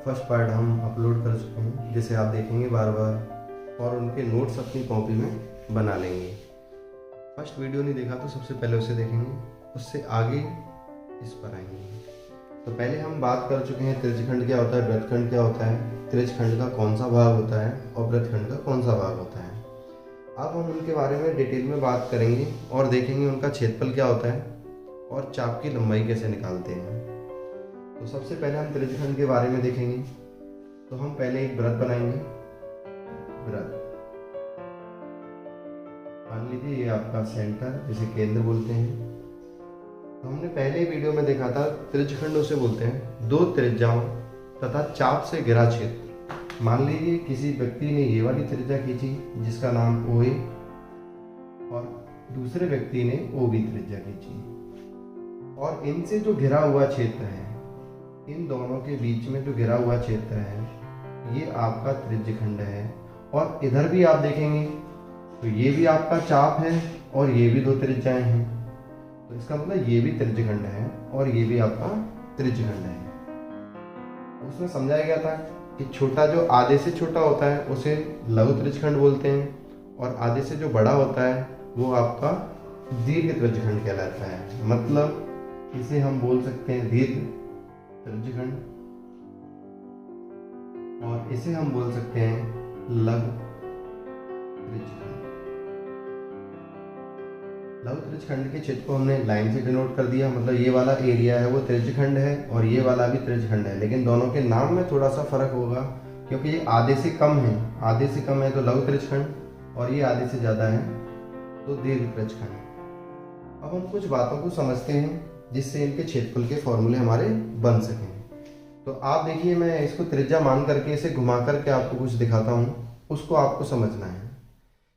First part हम upload कर चुके हैं, जिसे आप देखेंगे बार बार और उनके नोट्स अपनी कॉपी में बना लेंगे। फर्स्ट वीडियो नहीं देखा तो सबसे पहले उसे देखेंगे, उससे आगे इस पर आएंगे। तो पहले हम बात कर चुके हैं त्रिज्यखंड क्या होता है, वृत्तखंड क्या होता है, त्रिज्यखंड का कौन सा भाग होता है और वृत्तखंड का कौन सा भाग होता है। अब हम उनके बारे में डिटेल में बात करेंगे और देखेंगे उनका क्षेत्रफल क्या होता है और चाप की लंबाई कैसे निकालते हैं। तो सबसे पहले हम त्रिज्यखंड के बारे में देखेंगे। तो हम पहले एक वृत्त बनाएंगे। वृत्त मान लीजिए ये आपका सेंटर, जिसे केंद्र बोलते हैं। तो हमने पहले वीडियो में देखा था त्रिज्यखंड उसे बोलते हैं दो त्रिज्याओं तथा चाप से घिरा क्षेत्र। मान लीजिए किसी व्यक्ति ने ये वाली त्रिज्या खींची जिसका नाम OA और दूसरे व्यक्ति ने OB त्रिज्या खींची, और इनसे जो घिरा हुआ क्षेत्र है, इन दोनों के बीच में जो घिरा हुआ क्षेत्र है, ये आपका त्रिज्यखंड है। और इधर भी आप देखेंगे तो ये भी आपका चाप है और ये भी दो त्रिज्याएं हैं, तो इसका मतलब ये भी त्रिज्यखंड है और ये भी आपका त्रिज्यखंड है। उसमें समझाया गया था कि छोटा जो आधे से छोटा होता है उसे लघु त्रिज्यखंड बोलते हैं, और आधे से जो बड़ा होता है वो आपका दीर्घ त्रिज्यखंड कहलाता है। मतलब इसे हम बोल सकते हैं दीर्घ त्रिज्यखंड और इसे हम बोल सकते हैं लघु त्रिज्यखंड। लघु त्रिज्यखंड के क्षेत्र को हमने लाइन से डिनोट कर दिया, मतलब ये वाला एरिया है वो त्रिज्यखंड है और ये वाला भी त्रिज्यखंड है, लेकिन दोनों के नाम में थोड़ा सा फर्क होगा क्योंकि ये आधे से कम है। आधे से कम है तो लघु त्रिज्यखंड और ये आधे से ज़्यादा है तो दीर्घ त्रिज्यखंड। अब हम कुछ बातों को समझते हैं जिससे इनके क्षेत्रफल के फॉर्मूले हमारे बन सकें। तो आप देखिए, मैं इसको त्रिज्या मान करके इसे घुमा करके आपको कुछ दिखाता हूँ, उसको आपको समझना है।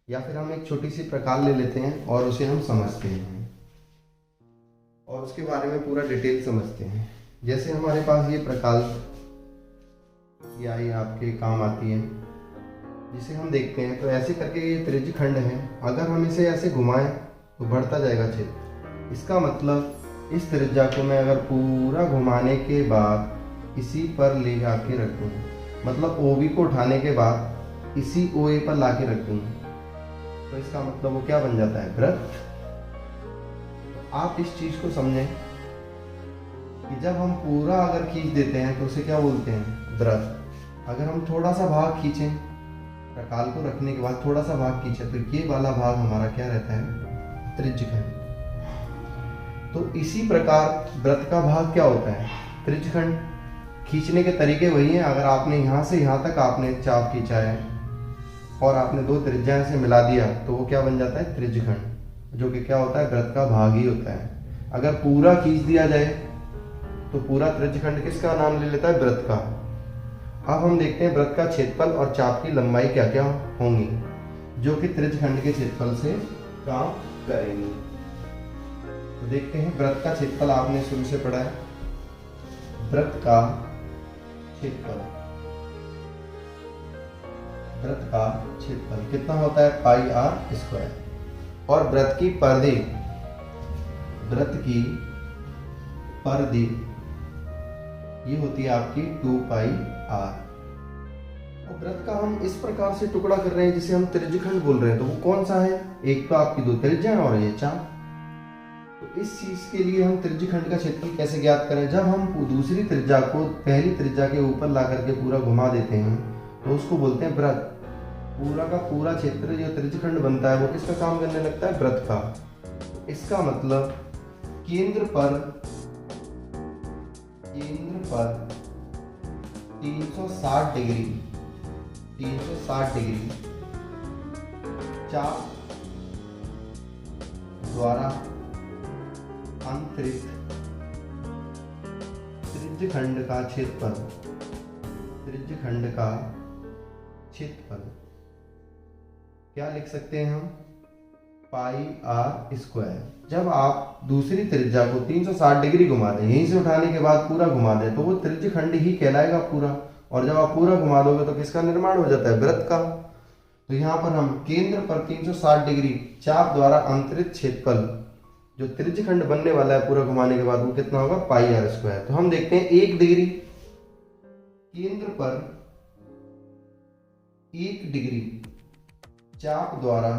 या फिर हम एक छोटी सी प्रकार ले लेते हैं और उसे हम समझते हैं और उसके बारे में पूरा डिटेल समझते हैं। जैसे हमारे पास ये प्रकार या ये आपके काम आती है, जिसे हम देखते हैं तो ऐसे करके ये त्रिज्यखंड है। अगर हम इसे ऐसे घुमाएं तो बढ़ता जाएगा क्षेत्र। इसका मतलब इस त्रिज्या को मैं अगर पूरा घुमाने के बाद इसी पर ले जाके रख दूँ, मतलब OB को उठाने के बाद इसी OA पर ला के रख दूँ, तो इसका मतलब वो क्या बन जाता है, वृत्त। तो आप इस चीज को समझें कि जब हम पूरा अगर खींच देते हैं तो उसे क्या बोलते हैं, वृत्त। अगर हम थोड़ा सा भाग खींचें, प्रकाल को रखने के बाद थोड़ा सा भाग खींचे, तो ये वाला भाग हमारा क्या रहता है, त्रिज्यखंड। तो इसी प्रकार वृत्त का भाग क्या होता है, त्रिज्यखंड। खींचने के तरीके वही हैं। अगर आपने यहाँ से यहाँ तक आपने चाप खींचा है और आपने दो त्रिज्याएं से मिला दिया तो वो क्या बन जाता है, त्रिज्यखंड, जो कि क्या होता है, वृत्त का भाग ही होता है। अगर पूरा खींच दिया जाए तो पूरा त्रिज्यखंड किसका नाम ले लेता है, वृत्त का। अब हम देखते हैं वृत्त का क्षेत्रफल और चाप की लंबाई क्या क्या होंगी, जो कि त्रिज्यखंड के क्षेत्रफल से काम करेंगी। तो देखते हैं वृत्त का क्षेत्रफल आपने शुरू से पढ़ा है। वृत्त का क्षेत्रफल, वृत्त का क्षेत्रफल कितना होता है, πr²। और वृत्त की परिधि, वृत्त की परिधि ये होती है आपकी 2πr। और वृत्त का हम इस प्रकार से टुकड़ा कर रहे हैं जिसे हम त्रिज्यखंड बोल रहे हैं, तो वो कौन सा है, एक तो आपकी दो त्रिज्या और ये चाप। तो इस चीज के लिए हम त्रिज्यखंड का क्षेत्रफल कैसे ज्ञात करें, जब हम दूसरी त्रिज्या को पहली त्रिज्या के ऊपर ला करके पूरा घुमा देते हैं तो उसको बोलते हैं वृत्त। पूरा का पूरा क्षेत्र जो त्रिज्यखंड बनता है वो किसका काम करने लगता है, वृत्त का। इसका मतलब केंद्र पर 360 डिग्री चाप द्वारा अंतरित त्रिज्यखंड का क्षेत्रफल, त्रिज्यखंड का क्षेत्रफल क्या लिख सकते हैं हम, πr²। जब आप दूसरी त्रिज्या को 360 डिग्री घुमा दें, यहीं से उठाने के बाद पूरा घुमा दें, तो वो त्रिज्यखंड ही कहलाएगा पूरा। और जब आप पूरा घुमा दोगे तो किसका निर्माण हो जाता है, वृत्त का। तो यहाँ पर हम केंद्र पर 360 डिग्री चाप द्वारा अंतरित क्षेत्रफल जो त्रिज्यखंड बनने वाला है पूरा घुमाने के बाद वो कितना होगा, πr²। तो हम देखते हैं 1 डिग्री केंद्र पर 1 डिग्री चाप द्वारा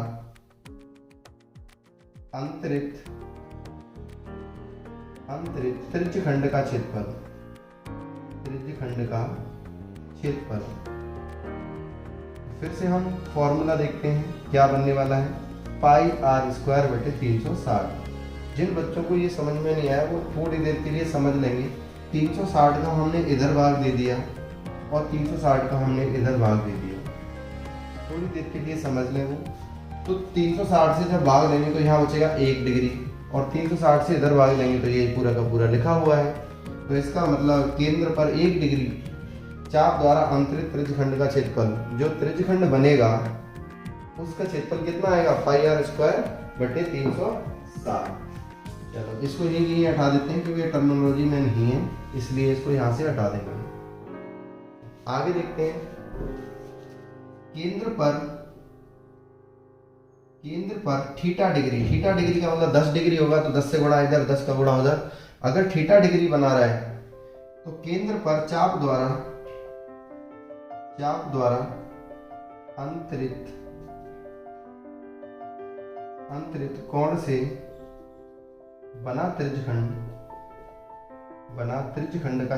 अंतरित त्रिज्यखंड का क्षेत्रफल, फिर से हम फॉर्मूला देखते हैं क्या बनने वाला है। पाई आर स्क्वायर बटे 360। जिन बच्चों को ये समझ में नहीं आया वो थोड़ी देर के लिए समझ लेंगे। 360 का हमने इधर भाग दे दिया और 360 का हमने इधर भाग दे दिया, थोड़ी देर के लिए समझ लें वो। तो 360 से जब भाग लेंगे तो यहाँ बचेगा 1 डिग्री, और 360 से इधर भाग लेंगे तो ये पूरा का पूरा लिखा हुआ है। तो इसका मतलब केंद्र पर 1 डिग्री चाप द्वारा अंतरित त्रिज्यखंड का क्षेत्रफल, जो त्रिज्यखंड बनेगा उसका क्षेत्रफल कितना आएगा, पाई आर स्क्वायर बटे 360। चलो इसको यही हटा देते हैं क्योंकि टर्मिनोलॉजी में नहीं है, इसलिए इसको यहाँ से हटा देंगे। आगे देखते हैं। केंद्र पर थीटा डिग्री का मतलब 10 डिग्री होगा, तो 10 से गुणा इधर, 10 का गुणा उधर। अगर थीटा डिग्री बना रहा है तो केंद्र पर चाप द्वारा अंतरित कोण से बना त्रिज्यखंड का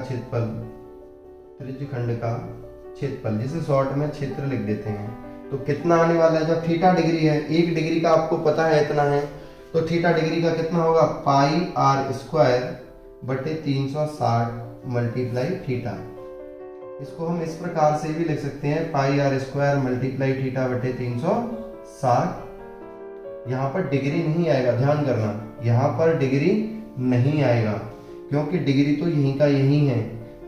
क्षेत्रफल, जिसे शॉर्ट में क्षेत्र लिख देते हैं। तो कितना आने वाला है, जब थीटा डिग्री है, 1 डिग्री का आपको पता है इतना है, तो थीटा डिग्री का कितना होगा, पाई आर स्क्वायर बटे 360 मल्टीप्लाई थीटा। इसको हम इस प्रकार से भी लिख सकते हैं, पाई आर स्क्वायर मल्टीप्लाई थीटा बटे 360। यहाँ पर डिग्री नहीं आएगा, ध्यान करना, यहाँ पर डिग्री नहीं आएगा क्योंकि डिग्री तो यहीं का यही है।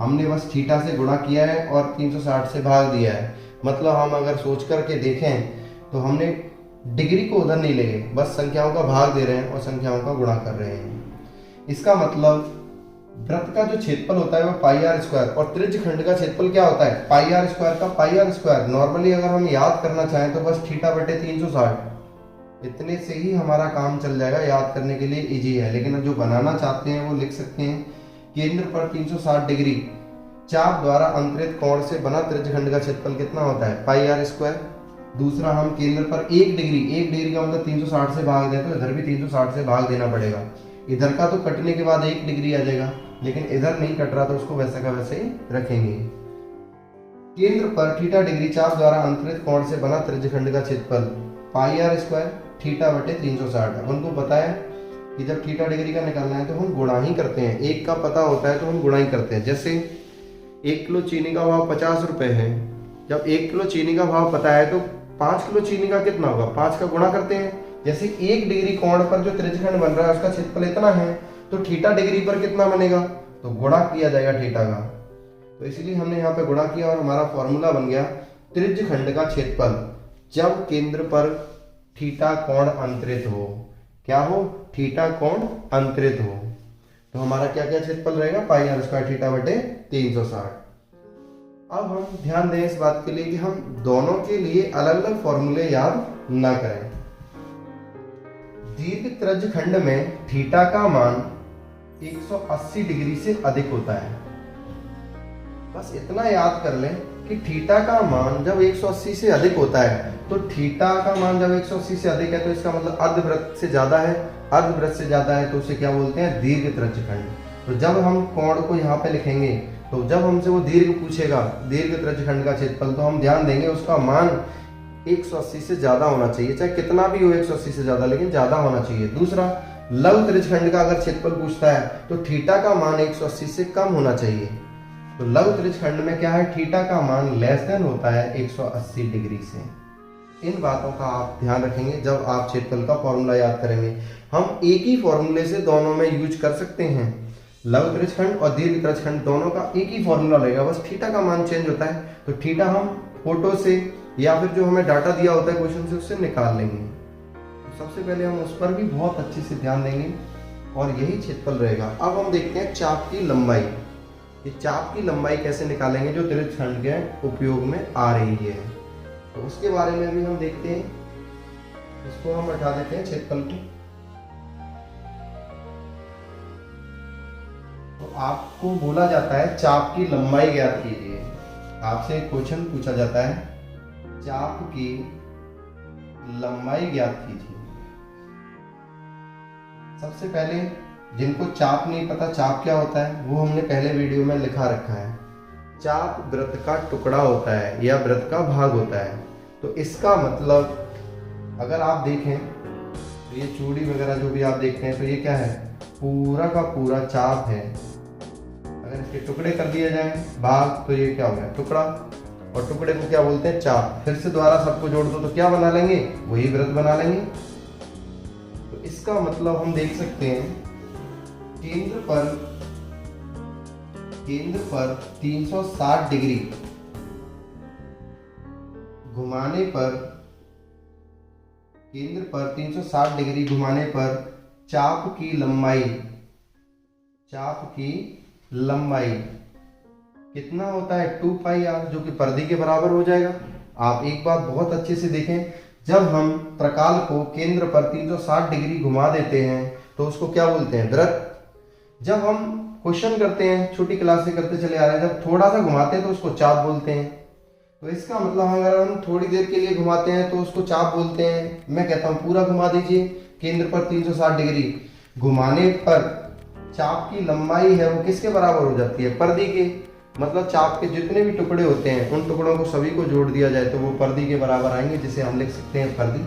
हमने बस थीटा से गुणा किया है और 360 से भाग दिया है। मतलब हम अगर सोच करके देखें तो हमने डिग्री को उधर नहीं ले गए, बस संख्याओं का भाग दे रहे हैं और संख्याओं का गुणा कर रहे हैं। इसका मतलब वृत्त का जो क्षेत्रफल होता है वो पाई आर स्क्वायर, और त्रिज्यखंड का क्षेत्रफल क्या होता है, पाई आर स्क्वायर का पाई आर स्क्वायर। नॉर्मली अगर हम याद करना चाहें तो बस थीटा बटे 360, इतने से ही हमारा काम चल जाएगा, याद करने के लिए इजी है। लेकिन जो बनाना चाहते हैं वो लिख सकते हैं, केंद्र पर 360 डिग्री चाप द्वारा अंतरित कोण से बना त्रिज्यखंड का क्षेत्रफल कितना होता है, पाई आर स्क्वायर। दूसरा, हम केंद्र पर 1 डिग्री का मतलब 360 से भाग दें तो इधर भी 360 से भाग देना पड़ेगा। इधर का तो कटने के बाद 1 डिग्री आ जाएगा, लेकिन इधर नहीं कट रहा तो उसको वैसे का वैसे ही रखेंगे। केंद्र पर थीटा डिग्री चाप द्वारा अंतरित कोण से बना त्रिज्यखंड का क्षेत्रफल पाई आर स्क्वायर थीटा बटे 360। अब उनको पता है कि जब थीटा डिग्री का निकालना है तो हम गुणा ही करते हैं, एक का पता होता है तो हम गुणा ही करते हैं। जैसे 1 किलो चीनी का भाव 50 रुपए है, जब 1 किलो चीनी का भाव पता है तो 5 किलो चीनी का कितना होगा, 5 का गुणा करते हैं। जैसे 1 डिग्री कोण पर जो त्रिज्यखंड बन रहा है उसका क्षेत्रफल इतना है, तो थीटा डिग्री पर कितना बनेगा, तो गुणा किया जाएगा थीटा का। तो इसलिए हमने यहाँ पे गुणा किया और हमारा फॉर्मूला बन गया त्रिज्यखंड का क्षेत्रफल जब केंद्र पर थीटा कोण अंतरित हो। क्या हो, थीटा कोण अंतरित हो। तो हमारा क्या क्या क्षेत्रफल रहेगा, पाई आर स्क्वायर थीटा बटे 360। अब हम ध्यान दें इस बात के लिए कि हम दोनों के लिए अलग अलग फॉर्मूले याद ना करें। दीर्घ त्रिज्यखंड में थीटा का मान 180 डिग्री से अधिक होता है। बस इतना याद कर लें कि थीटा का मान जब 180 से अधिक होता है, तो थीटा का मान जब 180 से अधिक है तो इसका मतलब अर्धवृत्त से ज्यादा है। अर्धवृत्त से ज्यादा है तो उसे क्या बोलते हैं, दीर्घ त्रिज्यखंड। तो जब हम कोण को यहाँ पे लिखेंगे तो जब हमसे वो दीर्घ पूछेगा, दीर्घ त्रिज्यखंड का क्षेत्रफल, तो हम ध्यान देंगे उसका मान 180 से ज्यादा होना चाहिए, चाहे कितना भी हो 180 से ज्यादा, लेकिन ज्यादा होना चाहिए। दूसरा, लघु त्रिज्यखंड का अगर क्षेत्रफल पूछता है तो थीटा का मान 180 से कम होना चाहिए। तो लघु त्रिज्यखंड में क्या है, थीटा का मान लेस देन होता है 180 डिग्री से। इन बातों का आप ध्यान रखेंगे जब आप क्षेत्रफल का फॉर्मूला याद करेंगे। हम एक ही फॉर्मूले से दोनों में यूज कर सकते हैं, लघु त्रिज्यखंड और दीर्घ त्रिज्यखंड दोनों का एक ही फॉर्मूला रहेगा, बस थीटा का मान चेंज होता है। तो थीटा हम फोटो से या फिर जो हमें डाटा दिया होता है क्वेश्चन से, उससे निकाल लेंगे। तो सबसे पहले हम उस पर भी बहुत अच्छे से ध्यान देंगे और यही क्षेत्रफल रहेगा। अब हम देखते हैं चाप की लंबाई। ये चाप की लंबाई कैसे निकालेंगे जो त्रिज्यखंड के उपयोग में आ रही है, तो उसके बारे में भी हम देखते हैं। इसको हम हटा देते हैं क्षेत्रफल को। तो आपको बोला जाता है चाप की लंबाई ज्ञात कीजिए। आपसे एक क्वेश्चन पूछा जाता है, चाप की लंबाई ज्ञात कीजिए। सबसे पहले जिनको चाप नहीं पता चाप क्या होता है, वो हमने पहले वीडियो में लिखा रखा है। चाप वृत्त का टुकड़ा होता है या वृत्त का भाग होता है। तो इसका मतलब अगर आप देखें तो ये चूड़ी वगैरह जो भी आप देखते हैं तो ये क्या है, पूरा का पूरा चाप है। अगर इसके टुकड़े कर दिए जाए भाग तो ये क्या हो गया, टुकड़ा। और टुकड़े को क्या बोलते हैं, चाप। फिर से दोबारा सबको जोड़ दो तो क्या बना लेंगे, वही वृत्त बना लेंगे। तो इसका मतलब हम देख सकते हैं केंद्र पर 360 डिग्री घुमाने पर, केंद्र पर 360 डिग्री घुमाने पर चाप की लंबाई कितना होता है, 2πr, जो कि परिधि के बराबर हो जाएगा। आप एक बात बहुत अच्छे से देखें, जब हम प्रकाल को केंद्र पर 360 डिग्री घुमा देते हैं तो उसको क्या बोलते हैं, वृत्त। जब हम क्वेश्चन करते हैं, छोटी क्लास से करते चले आ रहे हैं, जब थोड़ा सा घुमाते हैं तो उसको चाप बोलते हैं। तो इसका मतलब अगर हम थोड़ी देर के लिए घुमाते हैं तो उसको चाप बोलते हैं। मैं कहता हूं पूरा घुमा दीजिए, केंद्र पर 360 डिग्री घुमाने पर चाप की लंबाई है वो किसके बराबर हो जाती है, परिधि के। मतलब चाप के जितने भी टुकड़े होते हैं उन टुकड़ों को सभी को जोड़ दिया जाए तो वो परिधि के बराबर आएंगे, जिसे हम लिख सकते हैं परिधि।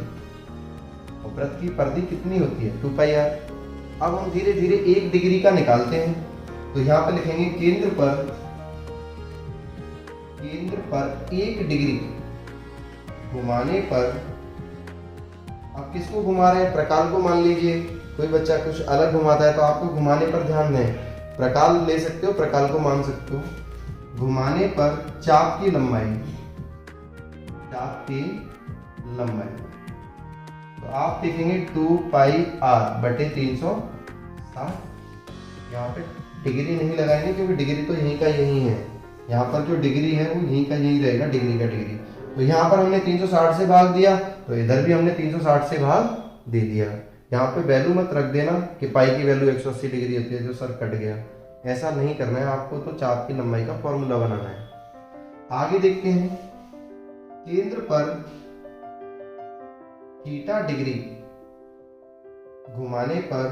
और वृत्त की परिधि कितनी होती है, 2πr। अब हम धीरे धीरे 1 डिग्री का निकालते हैं। तो यहाँ पे लिखेंगे केंद्र पर 1 डिग्री घुमाने पर, अब किसको घुमा रहे हैं, प्रकाल को मान लीजिए। कोई बच्चा कुछ अलग घुमाता है तो आपको घुमाने पर ध्यान दें, प्रकाल ले सकते हो, प्रकाल को मान सकते हो। घुमाने पर चाप की लंबाई, तो आप देखेंगे 2πr बटे 360। यहाँ पे डिग्री नहीं लगाएंगे क्योंकि डिग्री तो यहीं का यहीं है। यहाँ पर जो डिग्री है वो यहीं का यहीं रहेगा, डिग्री का डिग्री। तो यहाँ पर हमने 360 से भाग दिया तो इधर भी हमने 360 से भाग दे दिया। यहाँ पे वैल्यू मत रख देना कि पाई की वैल्यू 180 डिग्री होती है जो सर कट गया, ऐसा नहीं करना है आपको। तो चाप की लंबाई का फॉर्मूला बनाना है। आगे देखते हैं, केंद्र पर थीटा डिग्री घुमाने पर,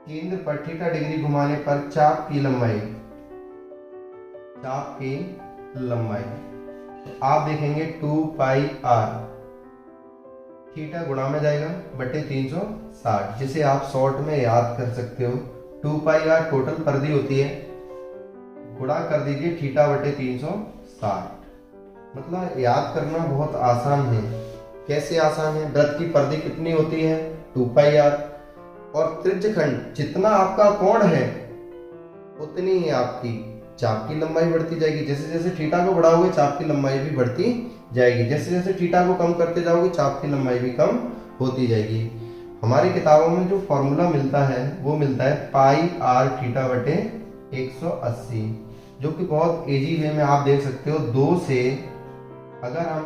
केंद्र पर थीटा डिग्री घुमाने पर चाप की लंबाई तो आप देखेंगे 2πr, थीटा गुणा में जाएगा बटे 360, जिसे आप शॉर्ट में याद कर सकते हो। 2πr टोटल परिधि होती है, गुणा कर दीजिए थीटा बटे 360। मतलब याद करना बहुत आसान है। कैसे आसान है, वृत्त की परिधि कितनी होती है, 2πr, और त्रिज्यखंड जितना आपका कोण है उतनी ही आपकी चाप की लंबाई बढ़ती जाएगी। जैसे जैसे थीटा को बढ़ाओगे चाप की लंबाई भी बढ़ती जाएगी, जैसे जैसे थीटा को कम करते जाओगे चाप की लंबाई भी कम होती जाएगी। हमारी किताबों में जो फॉर्मूला मिलता है वो मिलता है πr थीटा बटे 180, जो कि बहुत इजी वे में आप देख सकते हो। 2 से अगर हम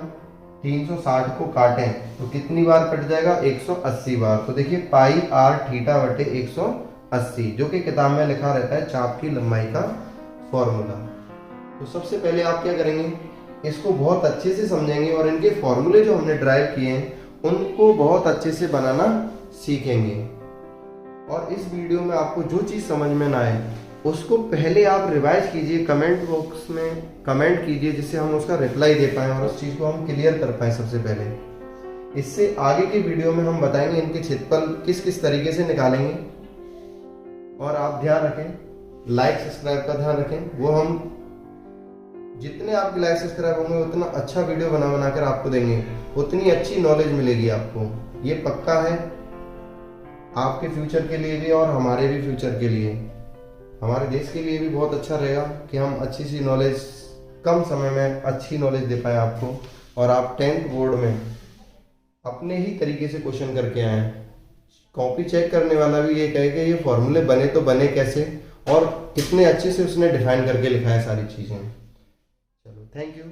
360 को काटें तो कितनी बार कट जाएगा, 180 बार। तो देखिए πr थीटा बटे 180, जो कि किताब में लिखा रहता है चाप की लंबाई का फॉर्मूला। तो सबसे पहले आप क्या करेंगे, इसको बहुत अच्छे से समझेंगे और इनके फॉर्मूले जो हमने ड्राइव किए हैं उनको बहुत अच्छे से बनाना सीखेंगे। और इस वीडियो में आपको जो चीज़ समझ में ना आए उसको पहले आप रिवाइज कीजिए, कमेंट बॉक्स में कमेंट कीजिए, जिससे हम उसका रिप्लाई दे पाएँ और उस चीज़ को हम क्लियर कर पाएँ सबसे पहले। इससे आगे के वीडियो में हम बताएंगे इनके क्षेत्रफल किस किस तरीके से निकालेंगे। और आप ध्यान रखें, लाइक सब्सक्राइब का ध्यान रखें। वो हम जितने आपके लाइक सब्सक्राइब होंगे उतना अच्छा वीडियो बना कर आपको देंगे, उतनी अच्छी नॉलेज मिलेगी आपको। ये पक्का है, आपके फ्यूचर के लिए भी और हमारे भी फ्यूचर के लिए, हमारे देश के लिए भी बहुत अच्छा रहेगा कि हम अच्छी सी नॉलेज कम समय में अच्छी नॉलेज दे पाए आपको, और आप 10th बोर्ड में अपने ही तरीके से क्वेश्चन करके आए। कॉपी चेक करने वाला भी ये कहे कि ये फॉर्मूले बने तो बने कैसे और कितने अच्छे से उसने डिफाइन करके लिखा है सारी चीज़ें। चलो, थैंक यू।